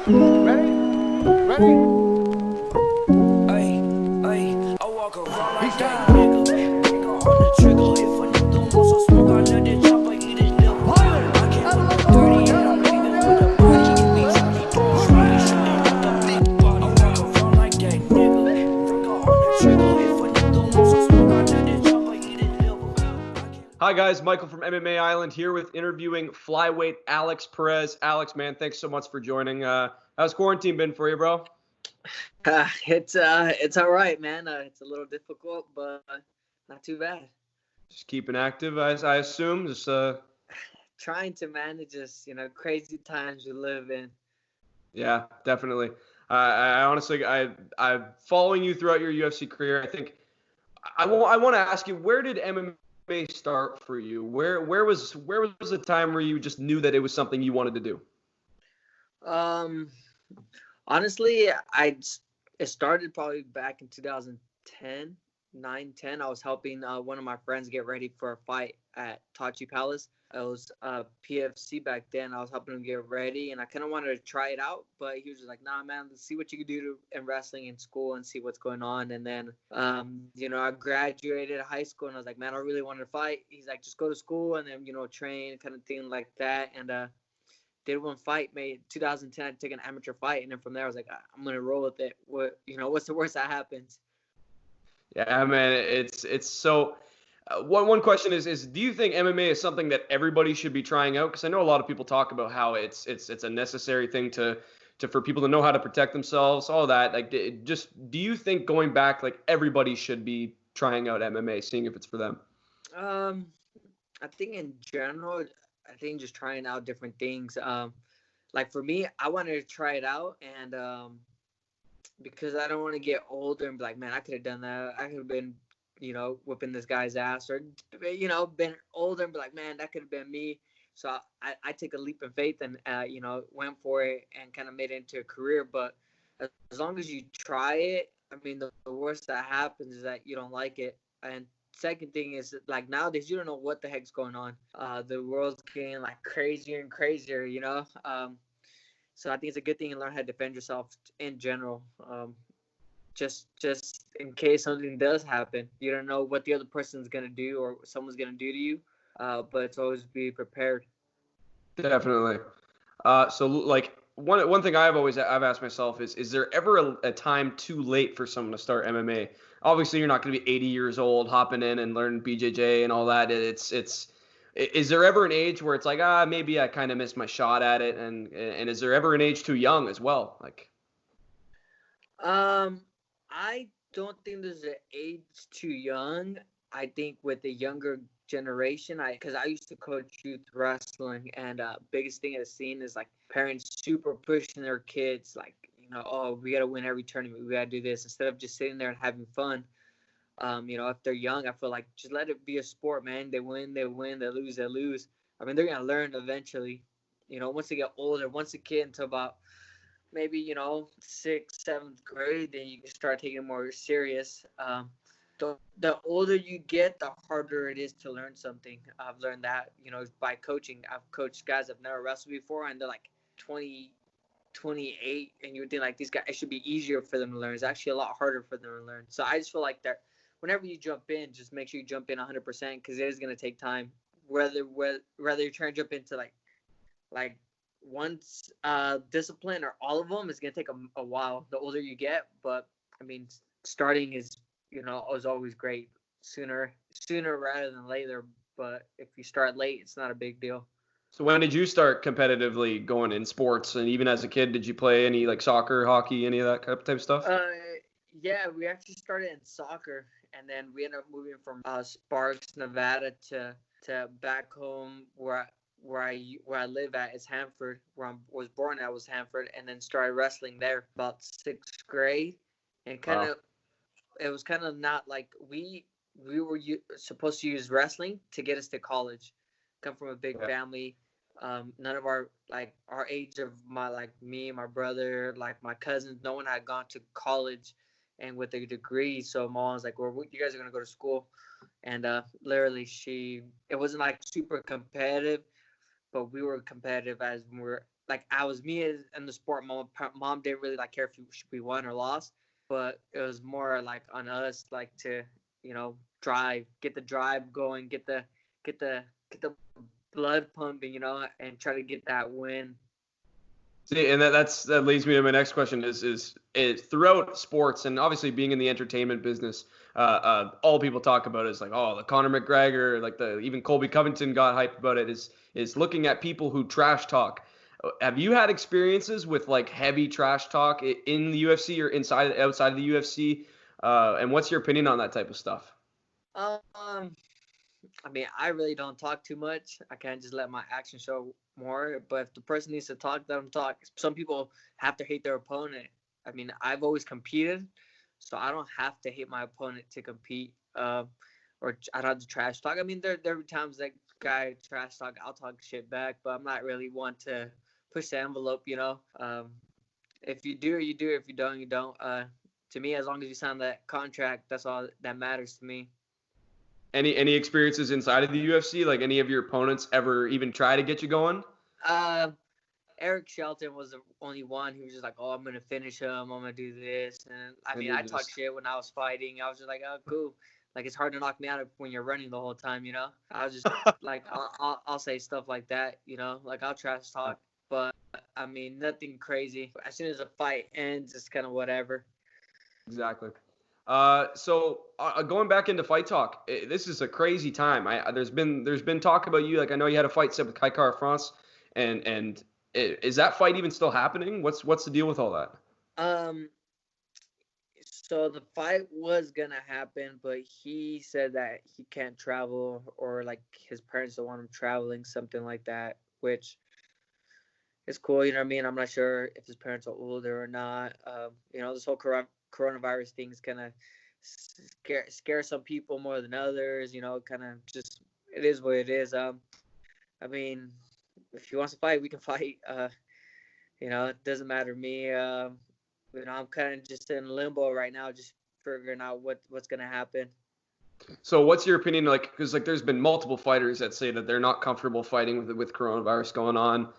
Ready? Ready? Ay, I walk around like that nigga. Finger on the trigger. If a nigga wants some smoke, I let it chop, I eat it liver. I came from the 30 and I'm leaving with a body. If he try to do us right, he shouldn't with the big body. I walk around like that nigga. Finger on the trigger. If a nigga wants some smoke, I let it chop, I eat it liver. Hi guys, Michael from MMA Island here with interviewing Flyweight Alex Perez. Alex, man, thanks so much for joining. How's quarantine been for you, bro? It's all right, man. It's a little difficult, but not too bad. Just keeping active, I assume. Just Trying to manage this, crazy times we live in. Yeah, definitely. I honestly, I'm following you throughout your UFC career. I think I want to ask you, where did MMA start for you? Where was the time where you just knew that it was something you wanted to do? Honestly, it started probably back in 2010, 9, 10. I was helping one of my friends get ready for a fight at Tachi Palace. It was PFC back then. I was helping him get ready, and I kind of wanted to try it out, but he was just like, "Nah, man, let's see what you can do in wrestling in school and see what's going on." And then, I graduated high school, and I was like, "Man, I really wanted to fight." He's like, "Just go to school and then, train," kind of thing like that. And did one fight, made 2010. I took an amateur fight, and then from there, I was like, "I'm gonna roll with it. What's the worst that happens?" Yeah, man, it's so. One question is do you think MMA is something that everybody should be trying out? Because I know a lot of people talk about how it's a necessary thing to for people to know how to protect themselves, all that. Like, do you think going back, like everybody should be trying out MMA, seeing if it's for them? I think in general, I think just trying out different things. Like for me, I wanted to try it out, and because I don't want to get older and be like, "Man, I could have done that. I could have been, whipping this guy's ass," or been older and be like, "Man, that could have been me." So I take a leap of faith and went for it and kind of made it into a career. But as long as you try it, I mean, the worst that happens is that you don't like it. And second thing is, like, nowadays you don't know what the heck's going on. The world's getting like crazier and crazier, so I think it's a good thing to learn how to defend yourself in general. Just in case something does happen, you don't know what the other person's gonna do or someone's gonna do to you. But it's always be prepared. Definitely. So like one thing I've asked myself is there ever a time too late for someone to start MMA? Obviously, you're not going to be 80 years old hopping in and learning BJJ and all that. Is there ever an age where it's like, maybe I kind of missed my shot at it, and is there ever an age too young as well? Like, I don't think there's an age too young. I think with the younger generation, because I used to coach youth wrestling, and biggest thing I've seen is like parents super pushing their kids, like, "Oh, we got to win every tournament. We got to do this," instead of just sitting there and having fun. If they're young, I feel like just let it be a sport, man. They win, they win. They lose, they lose. I mean, they're going to learn eventually. Once they get older, once a kid until about maybe, 6th, 7th grade, then you can start taking it more serious. The older you get, the harder it is to learn something. I've learned that, by coaching. I've coached guys I've never wrestled before, and they're like 20, 28, and you would think like these guys, it should be easier for them to learn. It's actually a lot harder for them to learn. So I just feel like that whenever you jump in, just make sure you jump in 100% because it is going to take time. Whether you're trying to jump into like one discipline or all of them, it's going to take a while the older you get. But I mean, starting is always great, sooner rather than later. But if you start late, it's not a big deal. so when did you start competitively going in sports? And even as a kid, did you play any like soccer, hockey, any of that type of stuff? Yeah, we actually started in soccer, and then we ended up moving from Sparks, Nevada, to back home where I live at is Hanford, where I was born at was Hanford, and then started wrestling there about 6th grade, and it was kind of not like we were supposed to use wrestling to get us to college. Come from a big family. None of our age of me, my brother, like my cousins, no one had gone to college and with a degree. So mom was like, "Well, you guys are gonna go to school," and literally it wasn't like super competitive, but we were competitive as we were like I was me in the sport. Mom didn't really like care if we won or lost, but it was more like on us, like to get the drive going, get the blood pumping, and try to get that win. See, and that leads me to my next question is throughout sports and obviously being in the entertainment business, all people talk about is like, oh, the Conor McGregor, like even Colby Covington got hyped about it, is looking at people who trash talk. Have you had experiences with like heavy trash talk in the UFC or outside of the UFC? And what's your opinion on that type of stuff? I mean, I really don't talk too much. I can't just let my actions show more. But if the person needs to talk, let them talk. Some people have to hate their opponent. I mean, I've always competed, so I don't have to hate my opponent to compete. Or I don't have to trash talk. I mean, there are times that guy trash talk, I'll talk shit back, but I'm not really one to push the envelope. If you do, you do. If you don't, you don't. To me, as long as you sign that contract, that's all that matters to me. Any experiences inside of the UFC? Like any of your opponents ever even try to get you going? Eric Shelton was the only one who was just like, oh, I'm gonna finish him. I'm gonna do this, and I talked shit when I was fighting. I was just like, oh, cool. Like it's hard to knock me out when you're running the whole time, I was just like, I'll say stuff like that, like I'll trash talk, but I mean nothing crazy. As soon as the fight ends, it's kind of whatever. Exactly. So going back into fight talk, this is a crazy time. There's been talk about you. Like I know you had a fight set with Kai Kara France, and is that fight even still happening? What's the deal with all that? So the fight was gonna happen, but he said that he can't travel, or like his parents don't want him traveling, something like that, which is cool. You know what I mean? I'm not sure if his parents are older or not. This whole coronavirus thing is gonna scare some people more than others. Kind of just it is what it is. I mean, if he wants to fight, we can fight. It doesn't matter to me. I'm kind of just in limbo right now, just figuring out what's gonna happen. So what's your opinion? Like, because like there's been multiple fighters that say that they're not comfortable fighting with coronavirus going on.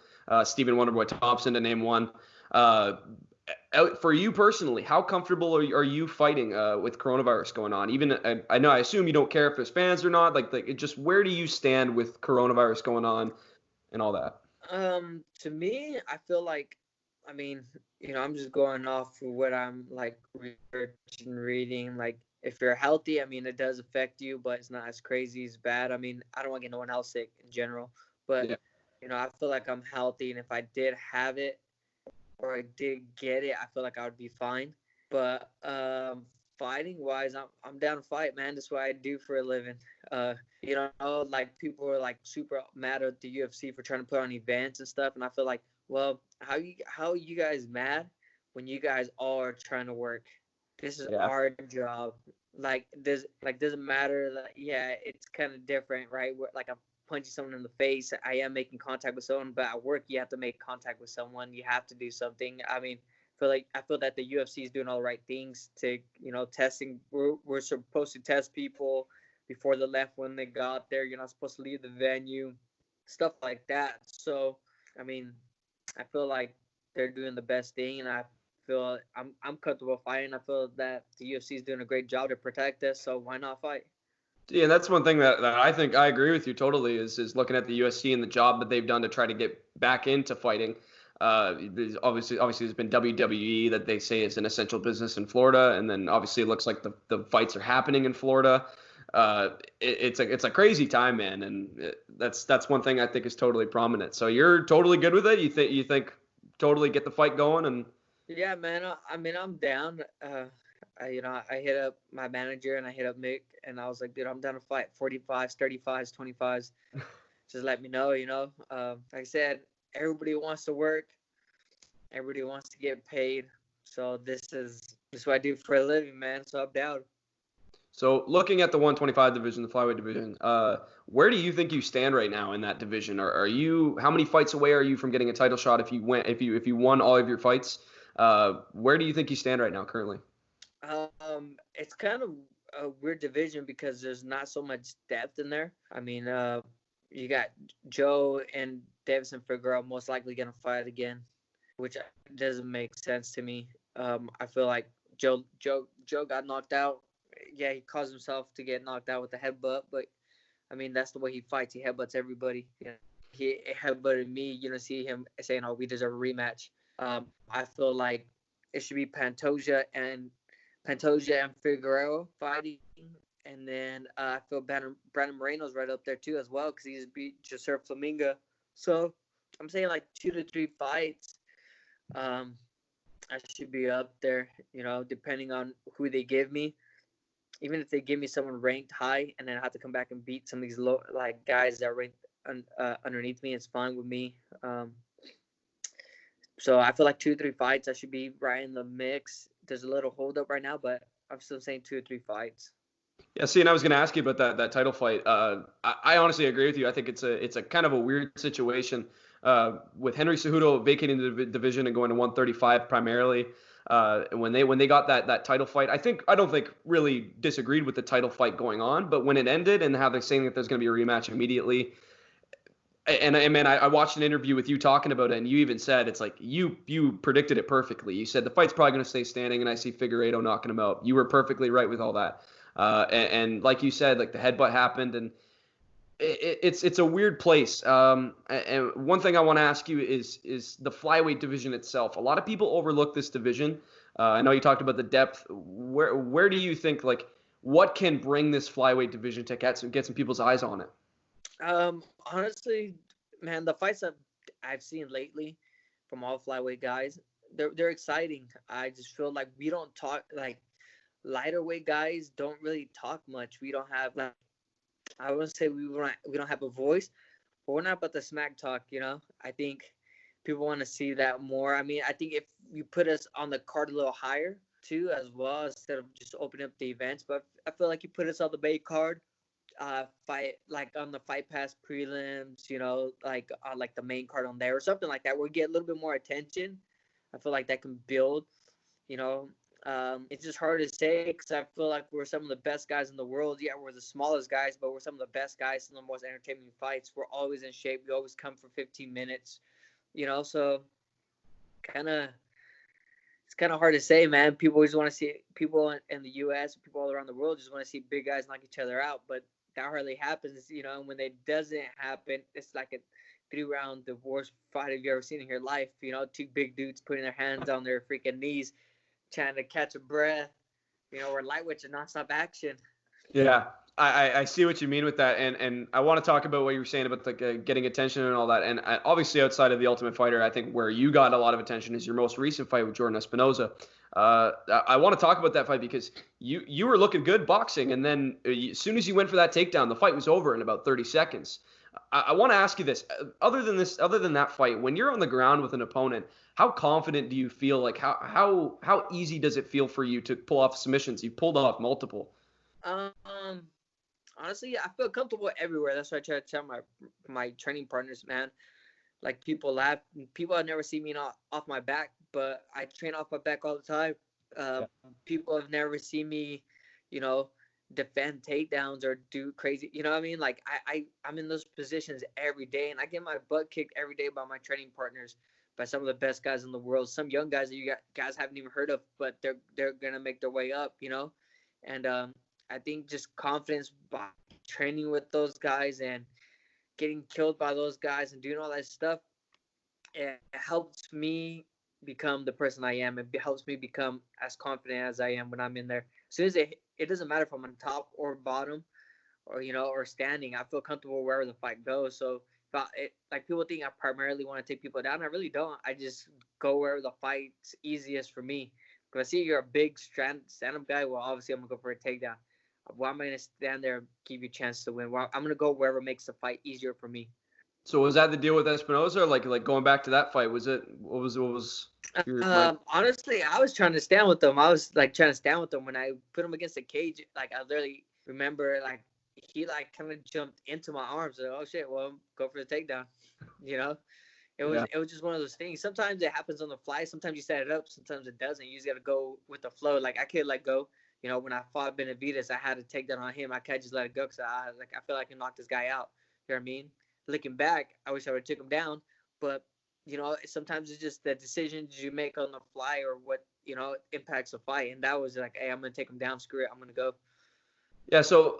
Stephen Wonderboy Thompson, to name one. For you personally, how comfortable are you fighting with coronavirus going on? Even I assume you don't care if there's fans or not. Like just where do you stand with coronavirus going on and all that? To me, I feel like, I mean, I'm just going off of what I'm like researching, reading. Like, if you're healthy, I mean, it does affect you, but it's not as crazy as bad. I mean, I don't want to get no one else sick in general, but yeah. I feel like I'm healthy, and if I did have it or I did get it, I feel like I would be fine. But fighting wise, I'm down to fight, man. That's what I do for a living. Like people are like super mad at the UFC for trying to put on events and stuff, and I feel like, well, how are you guys mad when you guys all are trying to work? This is our job. Like doesn't matter. Like, yeah, it's kind of different, right? Like I'm punching someone in the face. I am making contact with someone, but at work you have to make contact with someone. You have to do something. I mean, I feel that the UFC is doing all the right things to, testing. We're supposed to test people before they left when they got there. You're not supposed to leave the venue, stuff like that. So, I mean, I feel like they're doing the best thing, and I feel I'm comfortable fighting. I feel that the UFC is doing a great job to protect us. So why not fight? Yeah, that's one thing that I think I agree with you totally is looking at the UFC and the job that they've done to try to get back into fighting. Obviously there's been WWE that they say is an essential business in Florida, and then obviously it looks like the fights are happening in Florida. It's a crazy time, man, and that's one thing I think is totally prominent. So you're totally good with it. You think totally get the fight going and. Yeah, man. I mean, I'm down. I hit up my manager and I hit up Mick, and I was like, dude, I'm down to fight 45s, 35s, 25s. Just let me know, Like I said, everybody wants to work. Everybody wants to get paid. So this is what I do for a living, man. So I'm down. So looking at the 125 division, the flyweight division, where do you think you stand right now in that division? Are you how many fights away are you from getting a title shot if you won all of your fights? Where do you think you stand right now currently? It's kind of a weird division because there's not so much depth in there. I mean, you got Joe and Davison Figueroa most likely gonna fight again, which doesn't make sense to me. I feel like Joe got knocked out. Yeah, he caused himself to get knocked out with a headbutt, but I mean that's the way he fights. He headbutts everybody. He headbutted me. You know, see him saying, "Oh, we deserve a rematch." I feel like it should be Pantoja and Figueroa fighting, and then I feel Brandon Moreno's right up there too as well because he's beat Joseph Flamingo. So I'm saying like 2 to 3 fights. I should be up there, depending on who they give me. Even if they give me someone ranked high and then I have to come back and beat some of these low like guys that are ranked underneath me, it's fine with me. So I feel like 2 to 3 fights, I should be right in the mix. There's a little hold up right now, but I'm still saying 2 or 3 fights. Yeah, see, and I was going to ask you about that title fight. I honestly agree with you. I think it's a kind of a weird situation with Henry Cejudo vacating the division and going to 135 primarily. When they got that title fight, I don't think really disagreed with the title fight going on, but when it ended and how they're saying that there's going to be a rematch immediately. And man, I watched an interview with you talking about it, and you even said it's like you predicted it perfectly. You said the fight's probably going to stay standing, and I see Figueiredo knocking him out. You were perfectly right with all that. And like you said, like the headbutt happened, and it's a weird place. And one thing I want to ask you is the flyweight division itself. A lot of people overlook this division. I know you talked about the depth. Where do you think, like, what can bring this flyweight division to get some people's eyes on it? Honestly, man, the fights that I've seen lately from all flyweight guys, they're exciting. I just feel like we don't talk like lighter weight guys don't really talk much. We don't have like I wouldn't say we don't have a voice, but we're not about the smack talk. I think people want to see that more. I mean, I think if you put us on the card a little higher too, as well, instead of just opening up the events, but I feel like you put us on the main card. Fight like on the Fight Pass prelims, like on like the main card on there or something like that, where we get a little bit more attention. I feel like that can build. It's just hard to say because I feel like we're some of the best guys in the world. Yeah, we're the smallest guys, but we're some of the best guys in the most entertaining fights. We're always in shape. We always come for 15 minutes. So it's kind of hard to say, man. People always want to see people in the U.S. People all around the world just want to see big guys knock each other out, but that hardly happens, and when it doesn't happen, it's like a 3-round divorce fight have you ever seen in your life. Two big dudes putting their hands on their freaking knees, trying to catch a breath, or lightweights and nonstop action. Yeah, I see what you mean with that, and I want to talk about what you were saying about the getting attention and all that. And obviously, outside of the Ultimate Fighter, I think where you got a lot of attention is your most recent fight with Jordan Espinoza. I want to talk about that fight because you were looking good boxing, and then as soon as you went for that takedown, the fight was over in about 30 seconds. I want to ask you this: other than that fight, when you're on the ground with an opponent, how confident do you feel? Like how easy does it feel for you to pull off submissions? You pulled off multiple. Honestly, I feel comfortable everywhere. That's why I try to tell my training partners, man. Like people laugh. People have never seen me off my back, but I train off my back all the time. People have never seen me, defend takedowns or do crazy. You know what I mean? Like I'm in those positions every day, and I get my butt kicked every day by my training partners, by some of the best guys in the world. Some young guys that you guys haven't even heard of, but they're gonna make their way up. And I think just confidence by training with those guys and getting killed by those guys and doing all that stuff, it helps me become the person I am. It helps me become as confident as I am when I'm in there. As soon as it doesn't matter if I'm on top or bottom or standing, I feel comfortable wherever the fight goes. So like people think I primarily want to take people down. I really don't. I just go wherever the fight's easiest for me. Because I see you're a big stand-up guy, well, obviously I'm going to go for a takedown. Why am I going to stand there and give you a chance to win? Well, I'm going to go wherever makes the fight easier for me. So was that the deal with Espinoza? Like going back to that fight, was it? What was? Honestly, I was trying to stand with them. I was like trying to stand with them when I put him against the cage. Like I literally remember like he like kind of jumped into my arms. Like, oh shit! Well, go for the takedown. It was just one of those things. Sometimes it happens on the fly. Sometimes you set it up. Sometimes it doesn't. You just got to go with the flow. Like I could let go. When I fought Benavidez, I had to take that on him. I can't just let it go because I feel like I can knock this guy out. You know what I mean? looking back, I wish I would have took him down. But, sometimes it's just the decisions you make on the fly or what, impacts the fight. And that was like, hey, I'm going to take him down. Screw it. I'm going to go. Yeah, so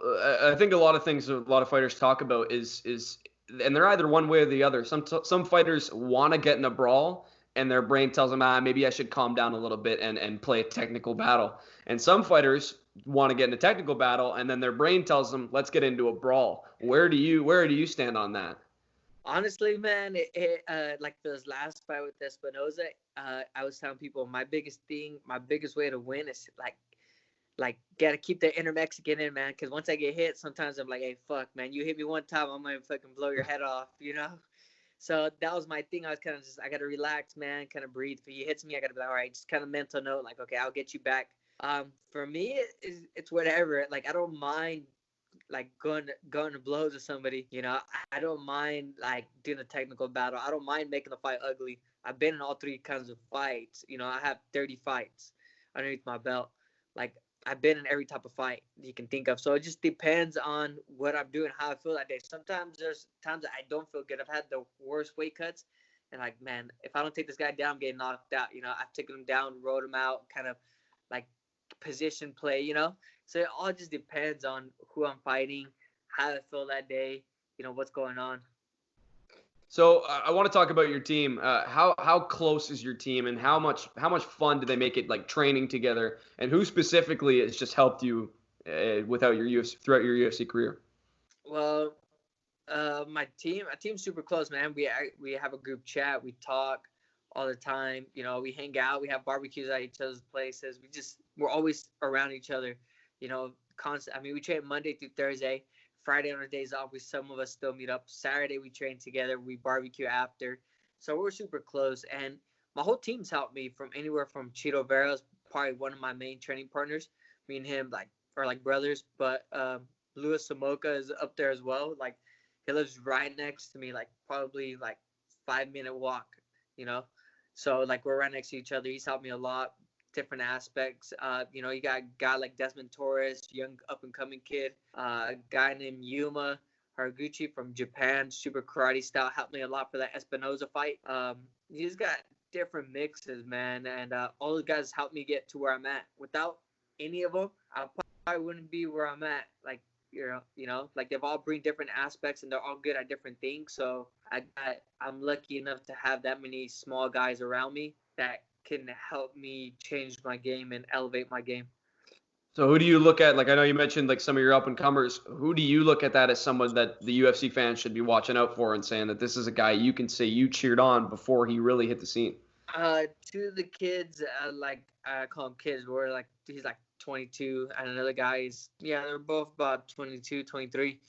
I think a lot of things a lot of fighters talk about is and they're either one way or the other. Some fighters want to get in a brawl, and their brain tells them, maybe I should calm down a little bit and play a technical battle. And some fighters want to get in a technical battle, and then their brain tells them, let's get into a brawl. Where do you stand on that? Honestly, man, like this last fight with Espinoza, I was telling people my biggest way to win is like gotta keep the inner Mexican in, man. Because once I get hit, sometimes I'm like, hey, fuck, man, you hit me one time, I'm gonna fucking blow your head off, So that was my thing. I was kind of I gotta relax, man, kind of breathe. If he hits me, I gotta be like, all right, just kind of mental note, like, okay, I'll get you back. For me, it's whatever. Like, I don't mind like going to blows with somebody. I don't mind like doing a technical battle. I don't mind making the fight ugly. I've been in all three kinds of fights. I have 30 fights underneath my belt. Like, I've been in every type of fight you can think of. So it just depends on what I'm doing, how I feel that day. Sometimes there's times that I don't feel good. I've had the worst weight cuts. And like, man, if I don't take this guy down, I'm getting knocked out. I've taken him down, rode him out, kind of like position play, So it all just depends on who I'm fighting, how I feel that day, what's going on. So I want to talk about your team. How close is your team, and how much fun do they make it, like training together? And who specifically has just helped you throughout your UFC career? Well, my team's super close, man. We have a group chat. We talk all the time. We hang out. We have barbecues at each other's places. We're always around each other. Constant. I mean, we train Monday through Thursday. Friday on our days off, some of us still meet up. Saturday we train together. We barbecue after. So we're super close. And my whole team's helped me from anywhere from Chito Vera's probably one of my main training partners. Me and him are like brothers. But Louis Samoka is up there as well. Like, he lives right next to me, like probably like 5-minute walk, So like we're right next to each other. He's helped me a lot. Different aspects. You got a guy like Desmond Torres, young up and coming kid. A guy named Yuma Haraguchi from Japan, super karate style, helped me a lot for that Espinoza fight. He's got different mixes, man, and all the guys helped me get to where I'm at. Without any of them, I probably wouldn't be where I'm at. Like, like they've all bring different aspects and they're all good at different things. So I'm lucky enough to have that many small guys around me that can help me change my game and elevate my game. So who do you look at? Like, I know you mentioned like some of your up and comers. Who do you look at that as someone that the UFC fans should be watching out for and saying that this is a guy you can say you cheered on before he really hit the scene? Two of the kids, like I call them kids, were like he's like 22, and another guy they're both about 22, 23.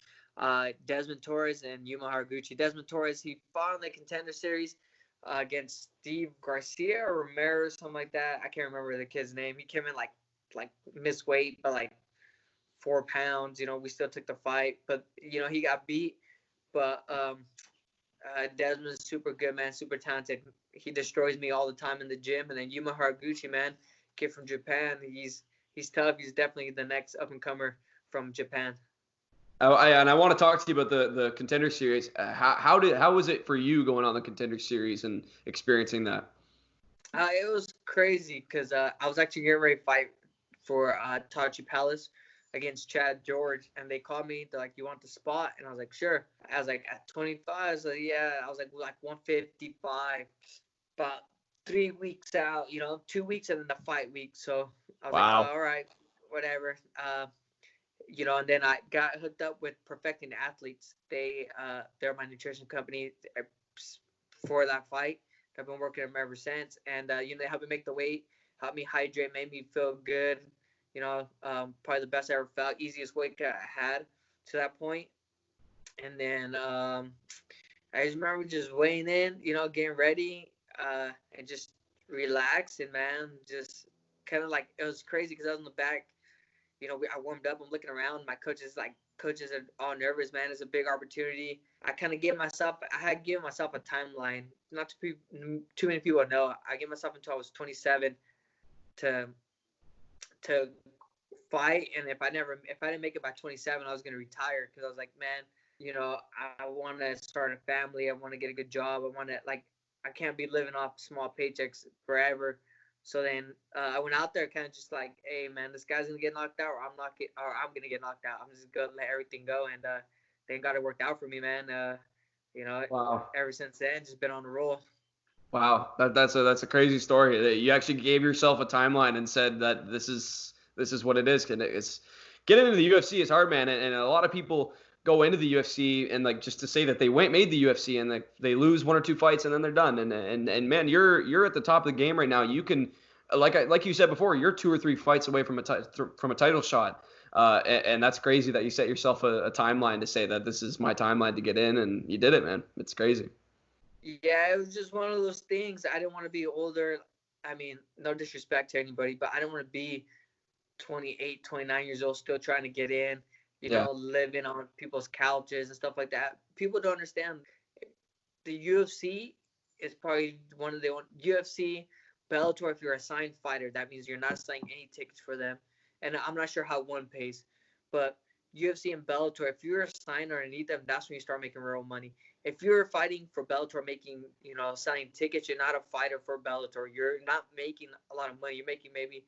Desmond Torres and Yuma Haraguchi. Desmond Torres, he fought in the Contender Series against Steve Garcia or Romero, something like that. I can't remember the kid's name. He came in like missed weight by like 4 pounds. We still took the fight, but he got beat. But Desmond's super good, man, super talented. He destroys me all the time in the gym. And then Yuma Haraguchi, man, kid from Japan. He's tough. He's definitely the next up and comer from Japan. And I want to talk to you about the Contender Series. How was it for you going on the Contender Series and experiencing that? It was crazy because I was actually getting ready to fight for Tachi Palace against Chad George, and they called me. They're like, "You want the spot?" And I was like, "Sure." I was like, at 25, so yeah. I was like 155, about 3 weeks out, 2 weeks and then the fight week. So I was like, all right, whatever. And then I got hooked up with Perfecting Athletes. They're my nutrition company for that fight. I've been working with them ever since. And, they helped me make the weight, helped me hydrate, made me feel good. Probably the best I ever felt, easiest weight cut I had to that point. And then I just remember just weighing in, getting ready and just relaxing, man. Just kind of like, it was crazy because I was in the back. I warmed up. I'm looking around. My coaches are all nervous, man. It's a big opportunity. I had given myself a timeline. Not too many people know. I gave myself until I was 27 to fight. And if I didn't make it by 27, I was going to retire because I was like, man, I want to start a family. I want to get a good job. I can't be living off small paychecks forever. So then I went out there kind of just like, hey man, this guy's gonna get knocked out, or I'm gonna get knocked out. I'm just gonna let everything go, and thank God it worked out for me, man. Wow. Ever since then, just been on the roll. Wow, that's a crazy story. That you actually gave yourself a timeline and said that this is what it is. And it's getting into the UFC is hard, man. And a lot of people go into the UFC and like just to say that they made the UFC and like they lose one or two fights and then they're done. And man, you're at the top of the game right now. You can like you said before, you're 2 or 3 fights away from a title shot. And that's crazy that you set yourself a timeline to say that this is my timeline to get in, and you did it, man. It's crazy. Yeah, it was just one of those things. I didn't want to be older. I mean, no disrespect to anybody, but I didn't want to be 28, 29 years old still trying to get in, Yeah. living on people's couches and stuff like that. People don't understand. The UFC is probably one of the UFC, Bellator. If you're a signed fighter, that means you're not selling any tickets for them. And I'm not sure how one pays, but UFC and Bellator, if you're a signer underneath them, that's when you start making real money. If you're fighting for Bellator, making, selling tickets, you're not a fighter for Bellator. You're not making a lot of money. You're making maybe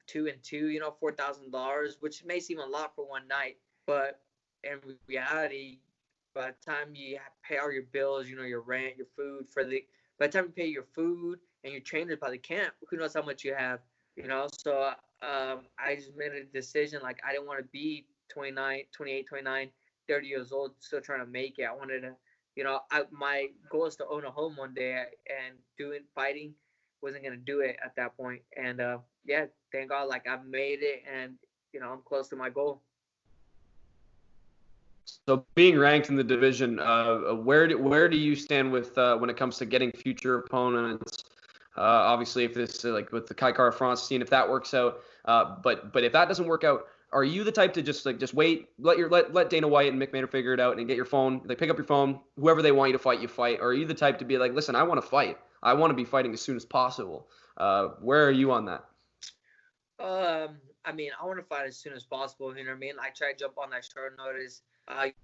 $2,000 and $2,000, $4,000, which may seem a lot for one night, but in reality, by the time you pay all your bills, your rent, your food by the time you pay your food and your trainers by the camp, who knows how much you have, So I just made a decision. Like, I didn't want to be 29, 28, 29, 30 years old, still trying to make it. I wanted to, my goal is to own a home one day, and fighting wasn't going to do it at that point. And yeah, thank God, like, I've made it, and, I'm close to my goal. So being ranked in the division, where do you stand with when it comes to getting future opponents? Obviously, if this like with the Kai Kara France scene, if that works out, but if that doesn't work out, are you the type to just wait, let Dana White and Mick Maynard figure it out and get your phone, like pick up your phone, whoever they want you to fight, you fight? Or are you the type to be like, listen, I want to fight, I want to be fighting as soon as possible? Where are you on that? I mean, I want to fight as soon as possible. You know what I mean? I tried to jump on that short notice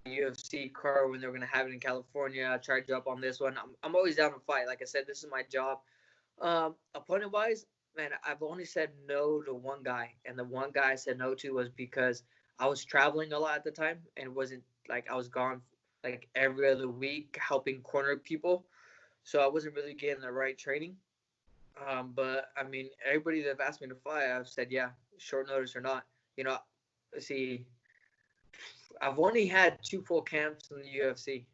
UFC card when they were gonna have it in California. I tried to jump on this one. I'm always down to fight. Like I said, this is my job. Opponent wise, man, I've only said no to one guy, and the one guy I said no to was because I was traveling a lot at the time, and it wasn't like I was gone like every other week helping corner people, so I wasn't really getting the right training. But I mean, everybody that asked me to fight, I've said yeah, short notice or not. See, I've only had 2 full camps in the UFC.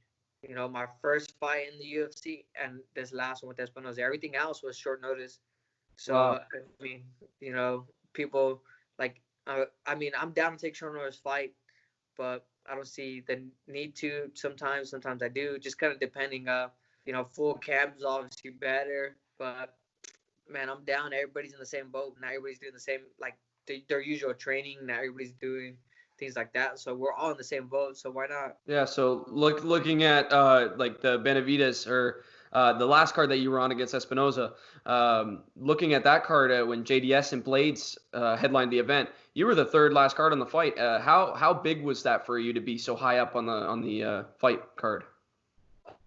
My first fight in the UFC and this last one with Espinosa. Everything else was short notice. So, Wow. I mean, people like, I mean, I'm down to take short notice fight, but I don't see the need to sometimes. Sometimes I do, just kind of depending. Full camp is obviously better, but man, I'm down. Everybody's in the same boat. Not everybody's doing the same, like their usual training. Not everybody's doing things like that. So we're all in the same boat. So why not? Yeah, so looking at like the Benavides or the last card that you were on against Espinoza, looking at that card when JDS and Blades headlined the event, you were the third last card on the fight. How big was that for you to be so high up on the fight card?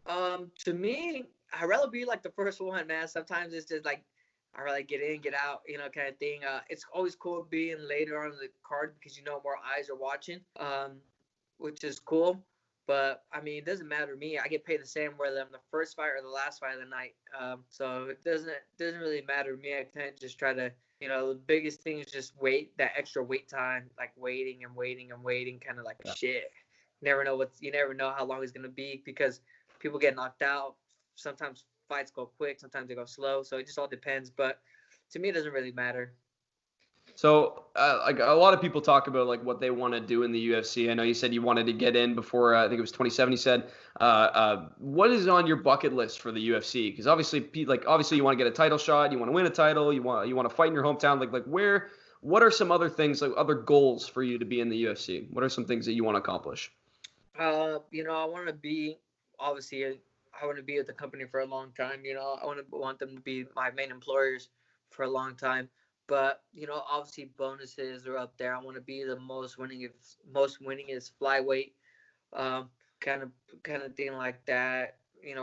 To me, I'd rather be like the first one, man. Sometimes it's just like I rather get in, get out, kind of thing. It's always cool being later on the card because more eyes are watching, which is cool. But I mean, it doesn't matter to me. I get paid the same whether I'm the first fight or the last fight of the night. So it doesn't really matter to me. I kind of just try to, the biggest thing is just wait, that extra wait time, like waiting and waiting and waiting, kind of like shit. You never know how long it's gonna be because people get knocked out. Sometimes fights go quick, sometimes they go slow. So it just all depends. But to me, it doesn't really matter. So, like a lot of people talk about like what they want to do in the UFC. I know you said you wanted to get in before I think it was 27. You said, what is on your bucket list for the UFC? Because obviously you want to get a title shot, you want to win a title, you want to fight in your hometown. Like what are some other things, like other goals for you to be in the UFC? What are some things that you want to accomplish? I want to be obviously. I want to be with the company for a long time. I want them to be my main employers for a long time. But obviously bonuses are up there. I want to be the most winningest flyweight. kind of thing like that.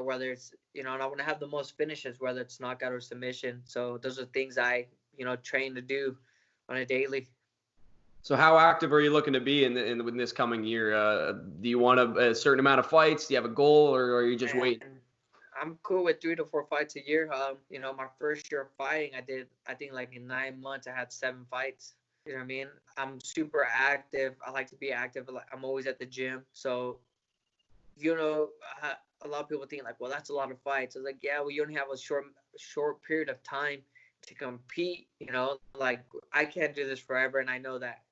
Whether it's and I want to have the most finishes, whether it's knockout or submission. So those are things I train to do on a daily. So how active are you looking to be in this coming year? Do you want a certain amount of fights? Do you have a goal, or are you just waiting? I'm cool with 3 to 4 fights a year. My first year of fighting, I think like in 9 months, I had 7 fights. You know what I mean? I'm super active. I like to be active. I'm always at the gym. So, a lot of people think like, well, that's a lot of fights. I was like, yeah, well, you only have a short period of time to compete. Like I can't do this forever, and I know that.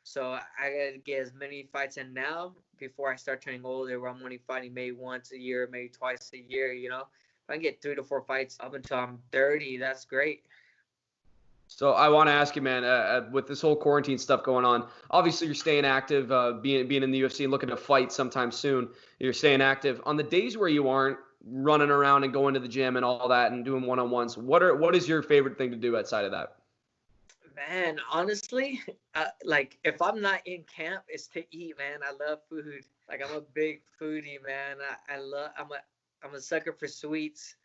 So I gotta get as many fights in now before I start turning older, where I'm only fighting maybe once a year, maybe twice a year. If I can get 3 to 4 fights up until I'm 30, that's great. So I want to ask you, man, with this whole quarantine stuff going on, obviously you're staying active, being in the UFC and looking to fight sometime soon. You're staying active. On the days where you aren't running around and going to the gym and all that and doing one-on-ones, what is your favorite thing to do outside of that? Man, honestly, like if I'm not in camp, it's to eat, man. I love food. Like I'm a big foodie, man. I'm a sucker for sweets.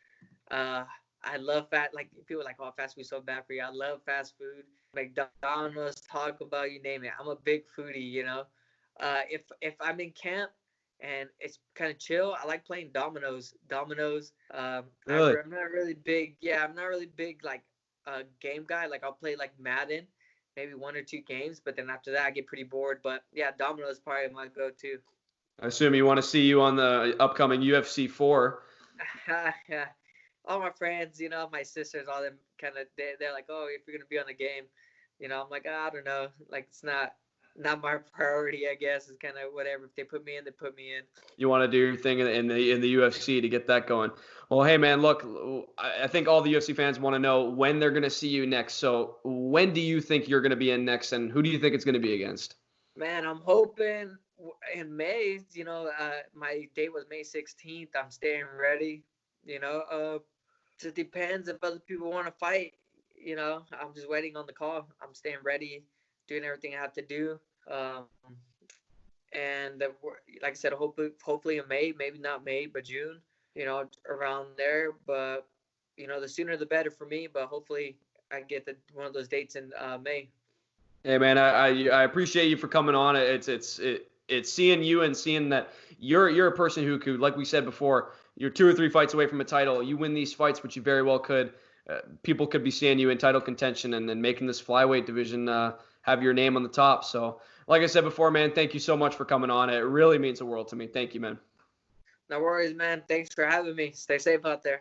I love like people are like, oh, fast food's so bad for you. I love fast food. McDonald's, Taco Bell, you name it. I'm a big foodie, If I'm in camp and it's kind of chill, I like playing dominoes. Really? I'm not really big. Yeah, I'm not really big like game guy. Like I'll play like Madden, maybe 1 or 2 games, but then after that I get pretty bored. But yeah, dominoes is probably my go-to. I assume you want to see you on the upcoming UFC 4. Yeah. All my friends, my sisters, all them kind of, they're like, oh, if you're going to be on the game, I'm like, I don't know. Like, it's not my priority, I guess. It's kind of whatever. If they put me in, they put me in. You want to do your thing in the UFC to get that going. Well, hey, man, look, I think all the UFC fans want to know when they're going to see you next. So when do you think you're going to be in next, and who do you think it's going to be against? Man, I'm hoping in May, my date was May 16th. I'm staying ready, Just depends if other people want to fight. I'm just waiting on the call. I'm staying ready, doing everything I have to do. And like I said, hopefully in May, maybe not May, but June, around there. But, the sooner the better for me. But hopefully I get one of those dates in May. Hey, man, I appreciate you for coming on. It's seeing you and seeing that you're a person who could, like we said before, you're 2 or 3 fights away from a title. You win these fights, which you very well could. People could be seeing you in title contention and then making this flyweight division have your name on the top. So, like I said before, man, thank you so much for coming on. It really means the world to me. Thank you, man. No worries, man. Thanks for having me. Stay safe out there.